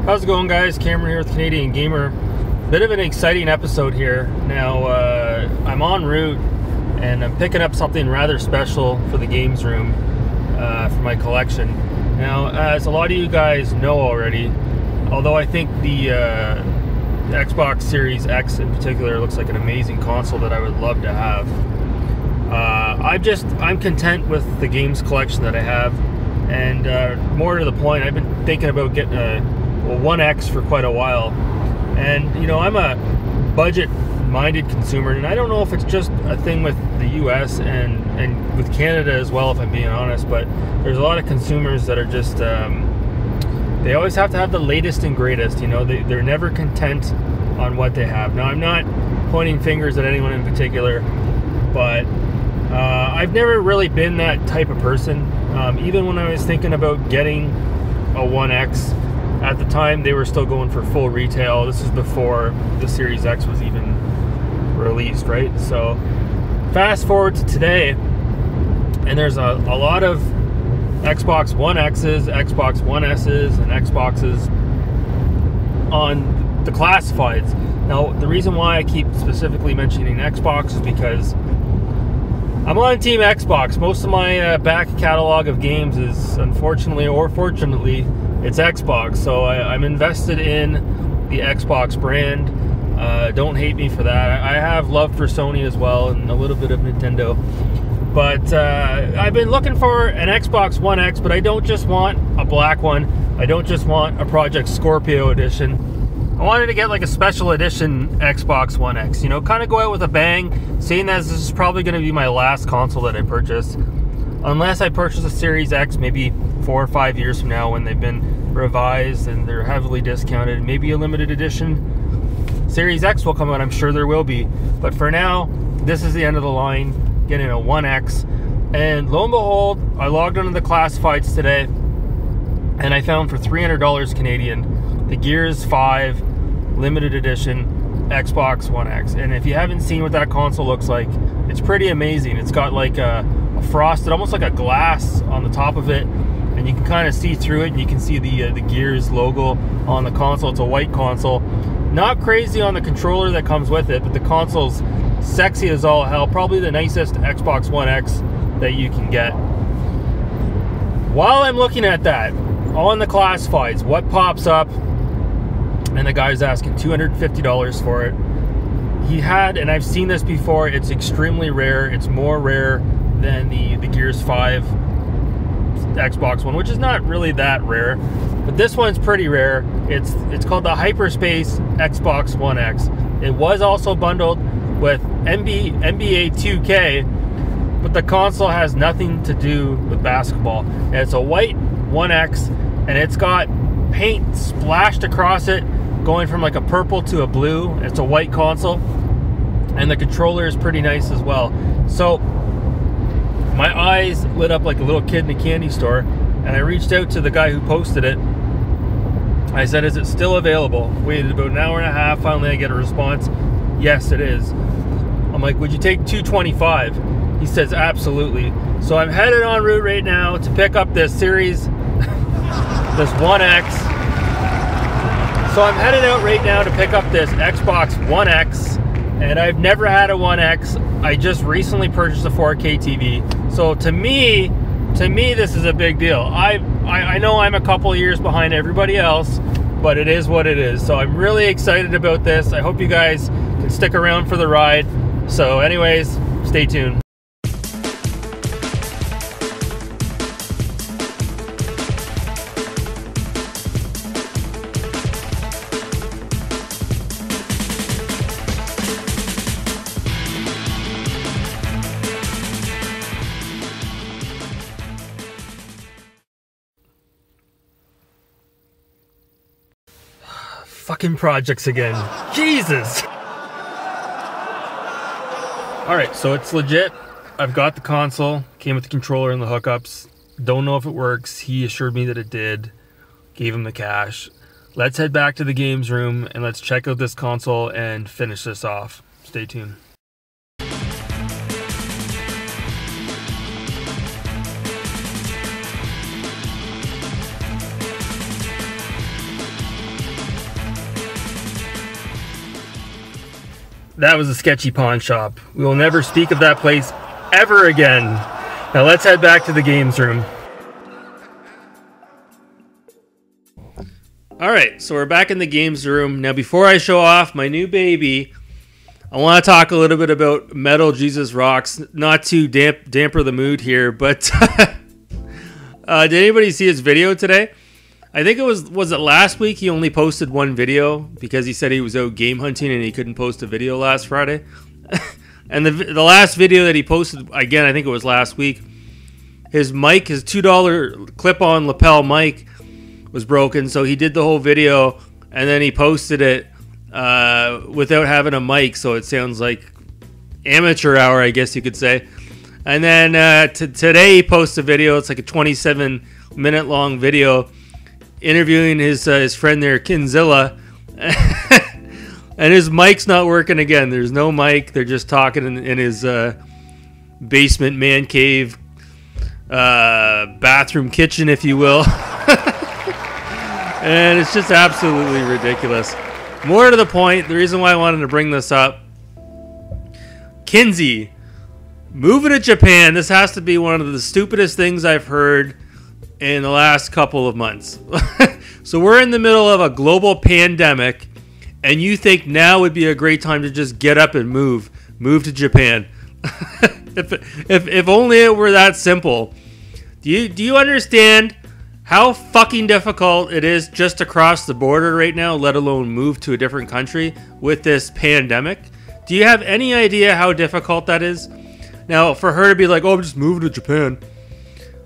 How's it going, guys? Cameron here with Canadian Gamer. Bit of an exciting episode here. Now, I'm en route and I'm picking up something rather special for the games room for my collection. Now, as a lot of you guys know already, although I think the Xbox Series X in particular looks like an amazing console that I would love to have. I'm content with the games collection that I have, and more to the point, I've been thinking about getting a One X for quite a while. And you know, I'm a budget-minded consumer, and I don't know if it's just a thing with the US and with Canada as well, if I'm being honest, but there's a lot of consumers that are just they always have to have the latest and greatest. You know, they're never content on what they have. Now, I'm not pointing fingers at anyone in particular, but I've never really been that type of person. Even when I was thinking about getting a One X, at the time they were still going for full retail. This is before the Series X was even released, right? So fast forward to today, and there's a lot of Xbox One X's, Xbox One S's, and Xboxes on the classifieds. Now, the reason why I keep specifically mentioning Xbox is because I'm on Team Xbox. Most of my back catalog of games is, unfortunately or fortunately, it's Xbox. So I'm invested in the Xbox brand. Don't hate me for that. I have love for Sony as well, and a little bit of Nintendo. But I've been looking for an Xbox One X, but I don't just want a black one. I don't just want a Project Scorpio edition. I wanted to get like a special edition Xbox One X, you know, kind of go out with a bang, seeing as this is probably going to be my last console that I purchase. Unless I purchase a Series X maybe 4 or 5 years from now when they've been revised and they're heavily discounted. Maybe a limited edition Series X will come out, I'm sure there will be. But for now, this is the end of the line, getting a One X. And lo and behold, I logged onto the classifieds today, and I found for $300 Canadian the Gears 5 limited edition Xbox One X. And if you haven't seen what that console looks like, it's pretty amazing. It's got like a frosted, almost like a glass on the top of it, and you can kind of see through it, and you can see the Gears logo on the console. It's a white console. Not crazy on the controller that comes with it, but the console's sexy as all hell. Probably the nicest Xbox One X that you can get. While I'm looking at that, on the classifieds, what pops up? And the guy's asking $250 for it. He had, and I've seen this before, it's extremely rare. It's more rare than the Gears 5 Xbox One, which is not really that rare, but this one's pretty rare. It's called the Hyperspace Xbox One X. It was also bundled with NBA 2K, but the console has nothing to do with basketball. And it's a white One X, and it's got paint splashed across it, going from like a purple to a blue. It's a white console, and the controller is pretty nice as well. So my eyes lit up like a little kid in a candy store, and I reached out to the guy who posted it. I said, is it still available? Waited about an hour and a half. Finally I get a response. Yes, it is. I'm like, would you take $225? He says, absolutely. So I'm headed en route right now to pick up this series, this One X. So I'm headed out right now to pick up this Xbox One X, and I've never had a One X. I just recently purchased a 4K TV. So to me, this is a big deal. I know I'm a couple of years behind everybody else, but it is what it is. So I'm really excited about this. I hope you guys can stick around for the ride. So anyways, stay tuned. Fucking projects again. Jesus! Alright, so it's legit. I've got the console. Came with the controller and the hookups. Don't know if it works. He assured me that it did. Gave him the cash. Let's head back to the games room and let's check out this console and finish this off. Stay tuned. That was a sketchy pawn shop. We will never speak of that place ever again. Now let's head back to the games room. Alright, so we're back in the games room. Now before I show off my new baby, I want to talk a little bit about Metal Jesus Rocks. Not to damper the mood here, but did anybody see his video today? I think it was it last week he only posted one video because he said he was out game hunting and he couldn't post a video last Friday. And the last video that he posted, again, I think it was last week, his mic, his $2 clip-on lapel mic was broken, so he did the whole video and then he posted it without having a mic, so it sounds like amateur hour, I guess you could say. And then today he posts a video. It's like a 27-minute long video interviewing his friend there, Kinzilla. And his mic's not working again. There's no mic. They're just talking in his basement man cave, bathroom kitchen, if you will. And it's just absolutely ridiculous. More to the point, the reason why I wanted to bring this up, Kinsey moving to Japan. This has to be one of the stupidest things I've heard in the last couple of months. So we're in the middle of a global pandemic, and you think now would be a great time to just get up and move to Japan. if only it were that simple. Do you understand how fucking difficult it is just to cross the border right now, let alone move to a different country with this pandemic? Do you have any idea how difficult that is? Now, for her to be like, oh, I'm just moving to Japan.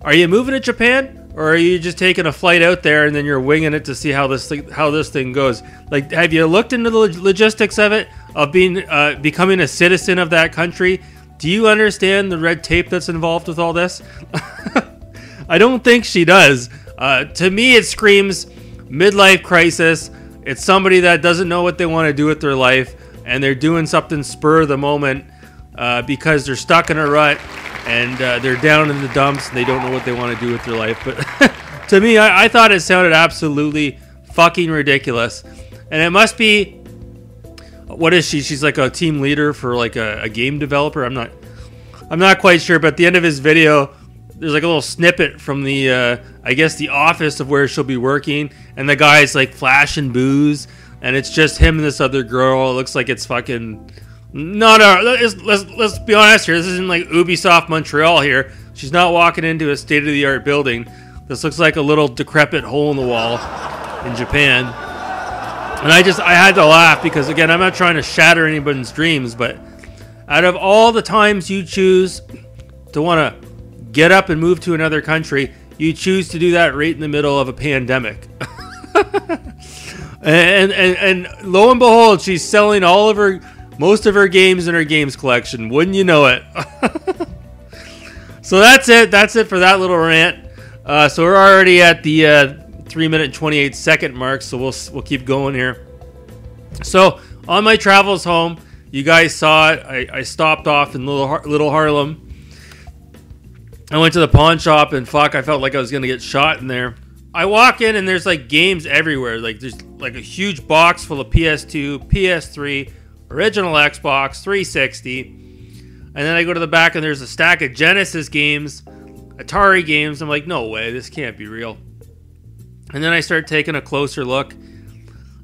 Are you moving to Japan? Or are you just taking a flight out there and then you're winging it to see how this thing goes? Like, have you looked into the logistics of it, of becoming a citizen of that country? Do you understand the red tape that's involved with all this? I don't think she does. To me, it screams midlife crisis. It's somebody that doesn't know what they want to do with their life, and they're doing something spur of the moment because they're stuck in a rut and they're down in the dumps and they don't know what they want to do with their life. But to me, I thought it sounded absolutely fucking ridiculous. And it must be, what is she? She's like a team leader for like a game developer. I'm not quite sure. But at the end of his video, there's like a little snippet from the, I guess, the office of where she'll be working. And the guy's like flashing booze. And it's just him and this other girl. It looks like it's fucking... Let's be honest here. This isn't like Ubisoft Montreal here. She's not walking into a state-of-the-art building. This looks like a little decrepit hole in the wall in Japan. And I had to laugh because, again, I'm not trying to shatter anybody's dreams, but out of all the times you choose to want to get up and move to another country, you choose to do that right in the middle of a pandemic. and lo and behold, she's selling most of her games in her games collection. Wouldn't you know it? So that's it. That's it for that little rant. So we're already at the 3-minute and 28-second mark. So we'll keep going here. So on my travels home, you guys saw it. I stopped off in Little Harlem. I went to the pawn shop and fuck, I felt like I was gonna get shot in there. I walk in and there's like games everywhere. Like there's like a huge box full of PS2, PS3. Original Xbox, 360, and then I go to the back and there's a stack of Genesis games, Atari games. I'm like, no way, this can't be real. And then I start taking a closer look,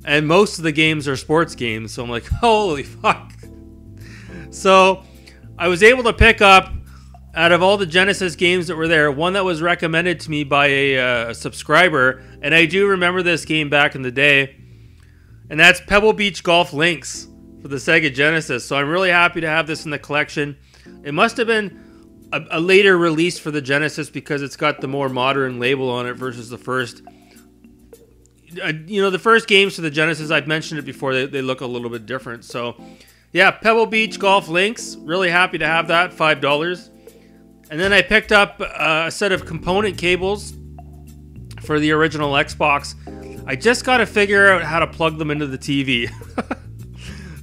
and most of the games are sports games, so I'm like, holy fuck. So I was able to pick up, out of all the Genesis games that were there, one that was recommended to me by a subscriber, and I do remember this game back in the day, and that's Pebble Beach Golf Links for the Sega Genesis. So I'm really happy to have this in the collection. It must have been a later release for the Genesis because it's got the more modern label on it versus the first. The first games for the Genesis, I've mentioned it before, they look a little bit different. So yeah, Pebble Beach Golf Links, really happy to have that, $5. And then I picked up a set of component cables for the original Xbox. I just got to figure out how to plug them into the TV.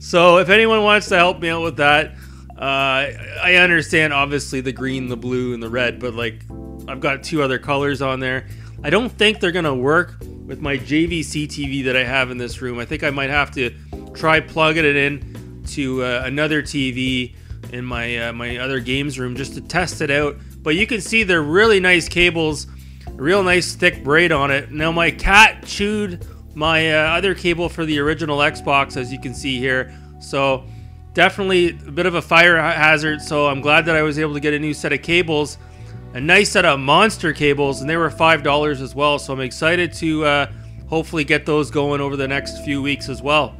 So if anyone wants to help me out with that, I understand obviously the green, the blue, and the red, but like I've got 2 other colors on there. I don't think they're gonna work with my JVC TV that I have in this room. I think I might have to try plugging it in to another TV in my my other games room just to test it out. But you can see they're really nice cables, real nice thick braid on it. Now my cat chewed my other cable for the original Xbox, as you can see here. So definitely a bit of a fire hazard. So I'm glad that I was able to get a new set of cables, a nice set of monster cables, and they were $5 as well. So I'm excited to hopefully get those going over the next few weeks as well.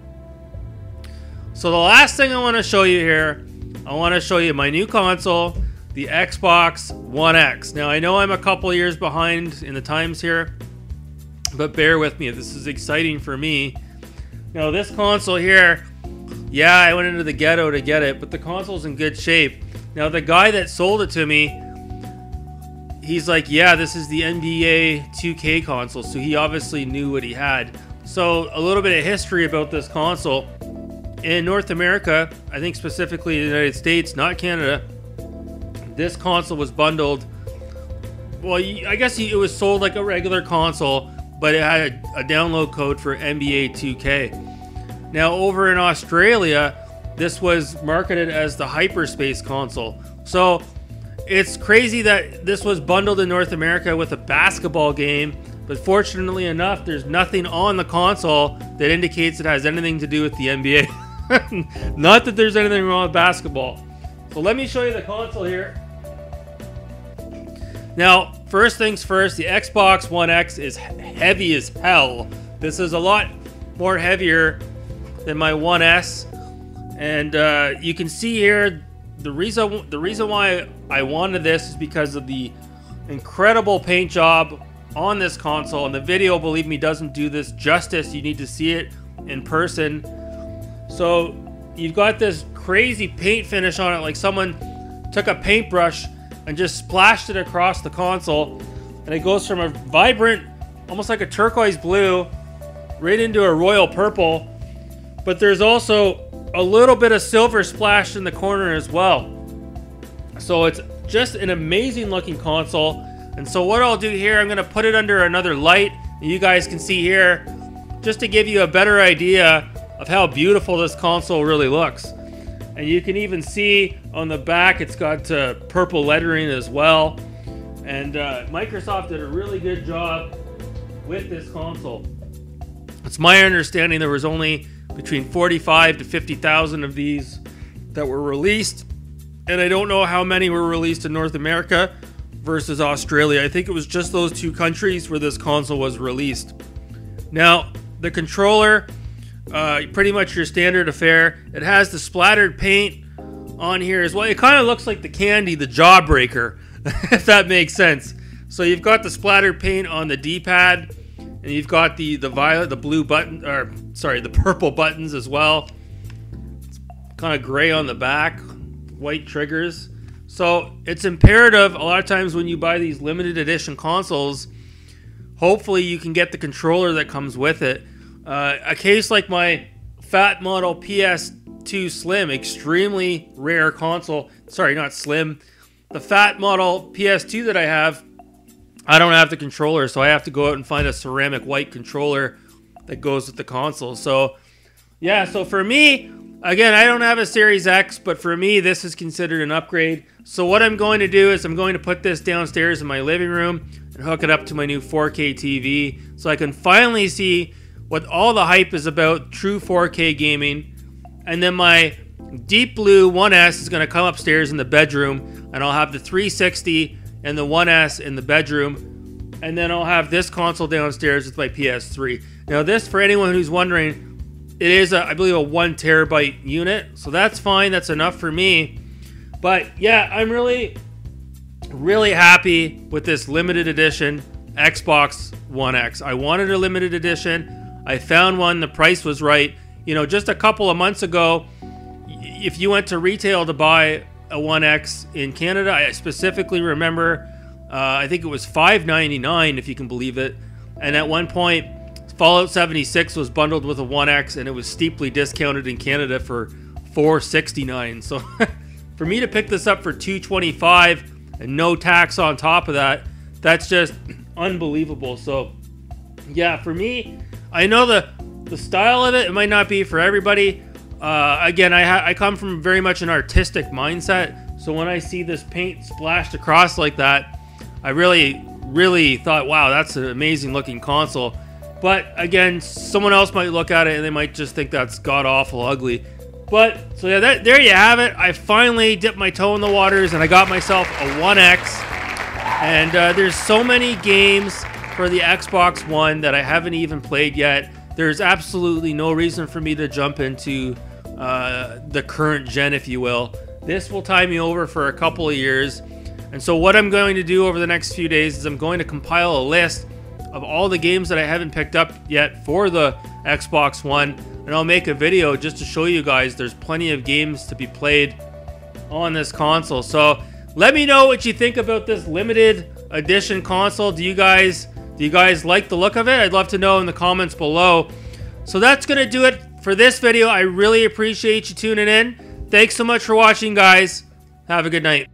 So the last thing I want to show you here, I want to show you my new console, the Xbox One X. Now I know I'm a couple years behind in the times here, but bear with me. This is exciting for me. Now this console here, yeah, I went into the ghetto to get it, but the console's in good shape. Now the guy that sold it to me, he's like, yeah, this is the NBA 2K console, so he obviously knew what he had. So a little bit of history about this console. In North America, I think specifically the United States, not Canada, this console was bundled. Well, I guess it was sold like a regular console, but it had a download code for NBA 2K. Now over in Australia, this was marketed as the Hyperspace console. So it's crazy that this was bundled in North America with a basketball game, but fortunately enough, there's nothing on the console that indicates it has anything to do with the NBA. Not that there's anything wrong with basketball. So let me show you the console here. Now, first things first, the Xbox One X is heavy as hell. This is a lot more heavier than my One S. And you can see here, the reason why I wanted this is because of the incredible paint job on this console. And the video, believe me, doesn't do this justice. You need to see it in person. So you've got this crazy paint finish on it, like someone took a paintbrush and just splashed it across the console, and it goes from a vibrant, almost like a turquoise blue, right into a royal purple. But there's also a little bit of silver splashed in the corner as well. So it's just an amazing looking console. And so what I'll do here, I'm going to put it under another light, and you guys can see here, just to give you a better idea of how beautiful this console really looks. And you can even see on the back, it's got purple lettering as well. And Microsoft did a really good job with this console. It's my understanding there was only between 45 to 50,000 of these that were released. And I don't know how many were released in North America versus Australia. I think it was just those two countries where this console was released. Now, the controller, pretty much your standard affair. It has the splattered paint on here as well. It kind of looks like the Candy, the Jawbreaker, if that makes sense. So you've got the splattered paint on the D-pad, and you've got the violet, the blue button, or sorry, the purple buttons as well. It's kind of gray on the back, white triggers. So it's imperative a lot of times when you buy these limited edition consoles, hopefully you can get the controller that comes with it. A case like my Fat Model PS2 Slim, extremely rare console. Sorry, not Slim. The Fat Model PS2 that I have, I don't have the controller, so I have to go out and find a ceramic white controller that goes with the console. So, yeah, so for me, again, I don't have a Series X, but for me, this is considered an upgrade. So what I'm going to do is I'm going to put this downstairs in my living room and hook it up to my new 4K TV so I can finally see what all the hype is about, true 4K gaming. And then my Deep Blue One S is going to come upstairs in the bedroom, and I'll have the 360 and the One S in the bedroom, and then I'll have this console downstairs with my PS3. Now this, for anyone who's wondering, it is, I believe, a 1 terabyte unit, so that's fine, that's enough for me. But yeah, I'm really happy with this limited edition Xbox One X. I wanted a limited edition. I found one, the price was right. You know, just a couple of months ago, if you went to retail to buy a One X in Canada, I specifically remember, I think it was $5.99, if you can believe it. And at one point, Fallout 76 was bundled with a One X, and it was steeply discounted in Canada for $4.69. So for me to pick this up for $2.25 and no tax on top of that, that's just unbelievable. So yeah, for me, I know the style of it might not be for everybody. Again, I come from very much an artistic mindset, so when I see this paint splashed across like that, I really thought, wow, that's an amazing looking console. But again, someone else might look at it and they might just think that's god-awful ugly. But, so yeah, there you have it. I finally dipped my toe in the waters and I got myself a One X. And there's so many games for the Xbox One that I haven't even played yet. There's absolutely no reason for me to jump into the current gen, if you will. This will tie me over for a couple of years. And so what I'm going to do over the next few days is I'm going to compile a list of all the games that I haven't picked up yet for the Xbox One, and I'll make a video just to show you guys there's plenty of games to be played on this console. So let me know what you think about this limited edition console. Do you guys like the look of it? I'd love to know in the comments below. So that's gonna do it for this video. I really appreciate you tuning in. Thanks so much for watching, guys. Have a good night.